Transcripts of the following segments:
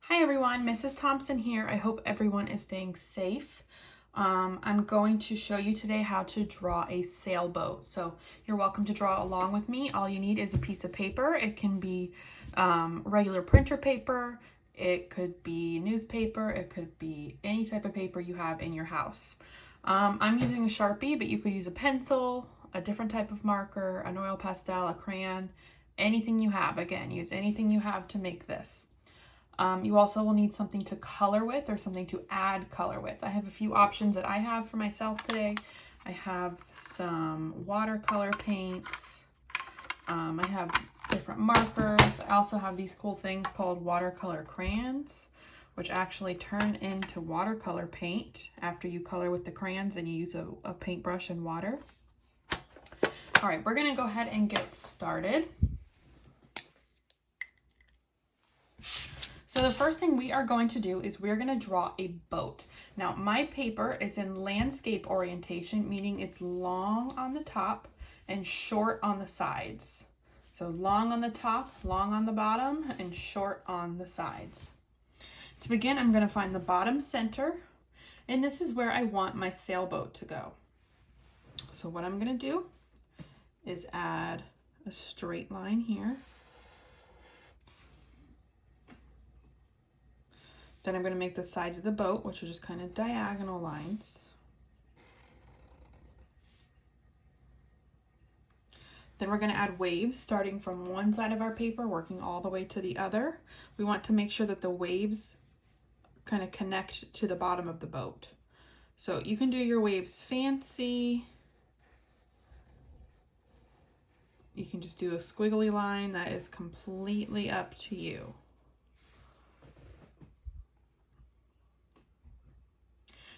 Hi everyone, Mrs. Thompson here. I hope everyone is staying safe. I'm going to show you today how to draw a sailboat. So you're welcome to draw along with me. All you need is a piece of paper. It can be regular printer paper. It could be newspaper. It could be any type of paper you have in your house. I'm using a Sharpie, but you could use a pencil, a different type of marker, an oil pastel, a crayon, anything you have. Again, use anything you have to make this. You also will need something to color with or something to add color with. I have a few options that I have for myself today. I have some watercolor paints. I have different markers. I also have these cool things called watercolor crayons, which actually turn into watercolor paint after you color with the crayons and you use a paintbrush and water. All right, we're gonna go ahead and get started. So the first thing we are going to do is we're going to draw a boat. Now my paper is in landscape orientation, meaning it's long on the top and short on the sides. So long on the top, long on the bottom, and short on the sides. To begin, I'm going to find the bottom center, and this is where I want my sailboat to go. So what I'm going to do is add a straight line here. Then I'm going to make the sides of the boat, which are just kind of diagonal lines. Then we're going to add waves starting from one side of our paper, working all the way to the other. We want to make sure that the waves kind of connect to the bottom of the boat. So you can do your waves fancy. You can just do a squiggly line. That is completely up to you.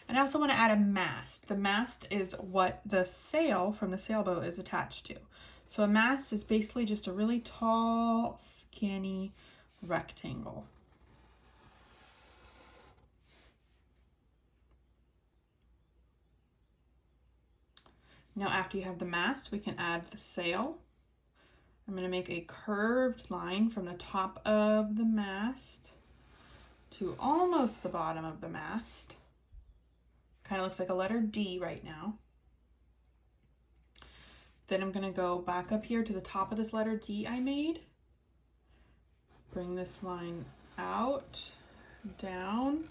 And I also want to add a mast. The mast is what the sail from the sailboat is attached to. So a mast is basically just a really tall, skinny rectangle. Now after you have the mast, we can add the sail. I'm going to make a curved line from the top of the mast to almost the bottom of the mast. Kind of looks like a letter D right now. Then I'm going to go back up here to the top of this letter D I made. Bring this line out, down,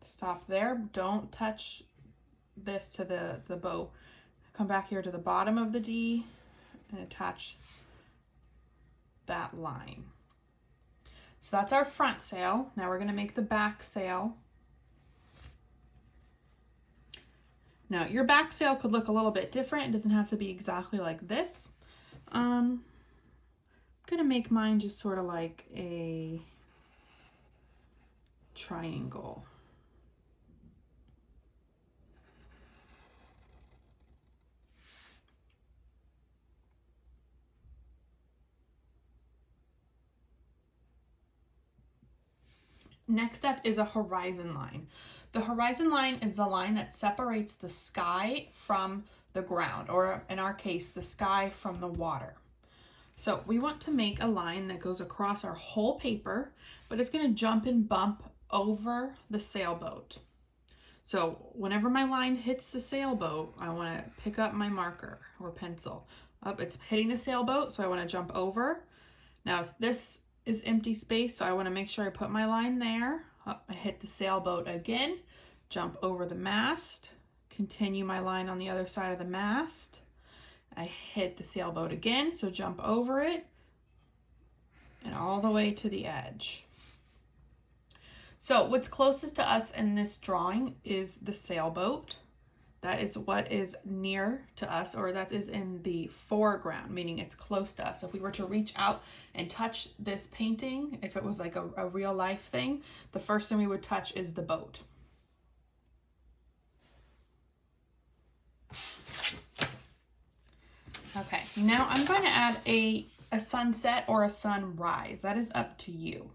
stop there. Don't touch this to the boat. Come back here to the bottom of the D and attach that line. So that's our front sail. Now we're going to make the back sail. Now your back sail could look a little bit different. It doesn't have to be exactly like this. I'm gonna make mine just sort of like a triangle. Next up is a horizon line. The horizon line is the line that separates the sky from the ground, or in our case, the sky from the water. So we want to make a line that goes across our whole paper, but it's going to jump and bump over the sailboat. So whenever my line hits the sailboat, I want to pick up my marker or pencil. It's hitting the sailboat, so I want to jump over. Now if this is empty space, so I want to make sure I put my line there. I hit the sailboat again, jump over the mast, continue my line on the other side of the mast. I hit the sailboat again, so jump over it and all the way to the edge. So what's closest to us in this drawing is the sailboat. That is what is near to us, or that is in the foreground, meaning it's close to us. If we were to reach out and touch this painting, if it was like a real life thing, the first thing we would touch is the boat. Okay, now I'm going to add a sunset or a sunrise. That is up to you.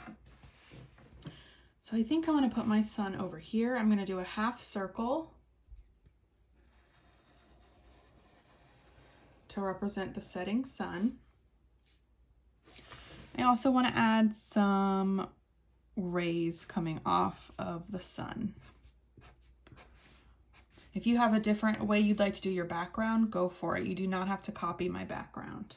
So I think I want to put my sun over here. I'm going to do a half circle to represent the setting sun. I also want to add some rays coming off of the sun. If you have a different way you'd like to do your background, go for it. You do not have to copy my background.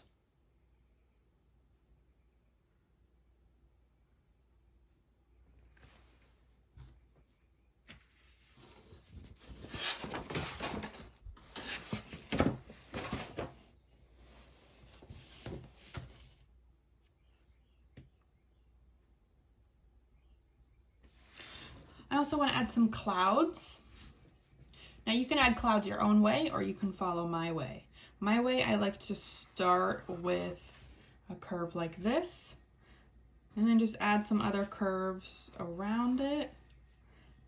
I also want to add some clouds. Now you can add clouds your own way, or you can follow my way. My way, I like to start with a curve like this, and then just add some other curves around it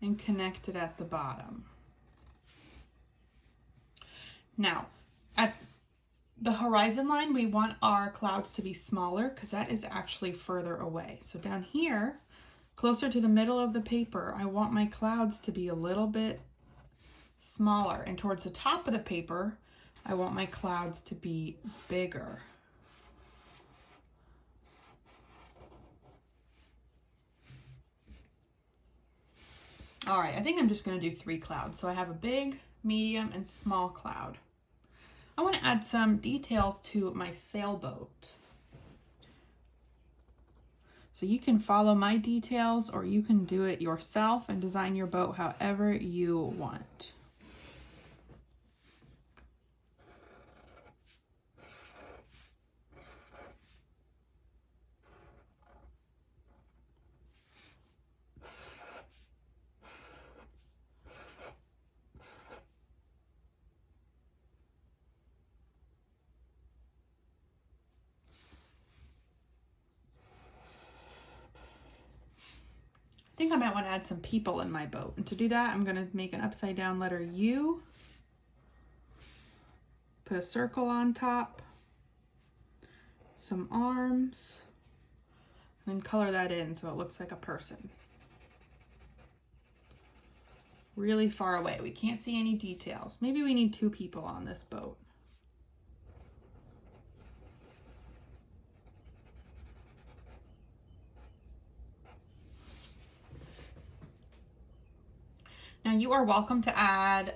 and connect it at the bottom. Now, at the horizon line, we want our clouds to be smaller because that is actually further away. So down here, closer to the middle of the paper, I want my clouds to be a little bit smaller. And towards the top of the paper, I want my clouds to be bigger. All right, I think I'm just going to do 3 clouds. So I have a big, medium, and small cloud. I want to add some details to my sailboat. So you can follow my details, or you can do it yourself and design your boat however you want. I think I might want to add some people in my boat. And to do that, I'm going to make an upside down letter U, put a circle on top, some arms, and then color that in so it looks like a person. Really far away. We can't see any details. Maybe we need 2 people on this boat. Now you are welcome to add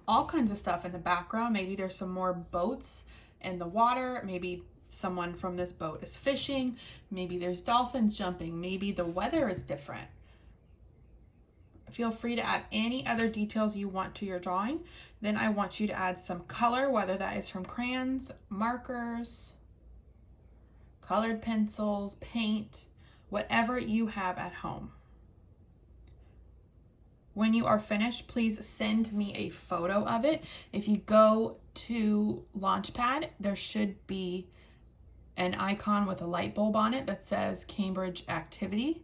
all kinds of stuff in the background. Maybe there's some more boats in the water. Maybe someone from this boat is fishing. Maybe there's dolphins jumping. Maybe the weather is different. Feel free to add any other details you want to your drawing. Then I want you to add some color, whether that is from crayons, markers, colored pencils, paint, whatever you have at home. When you are finished, please send me a photo of it. If you go to Launchpad, there should be an icon with a light bulb on it that says Cambridge Activity.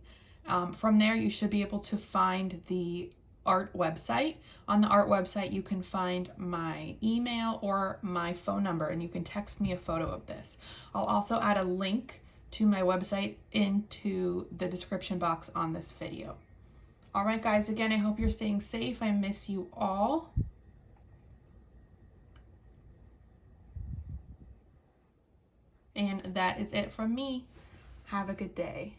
From there, you should be able to find the art website. On the art website, you can find my email or my phone number, and you can text me a photo of this. I'll also add a link to my website into the description box on this video. All right, guys, again, I hope you're staying safe. I miss you all. And that is it from me. Have a good day.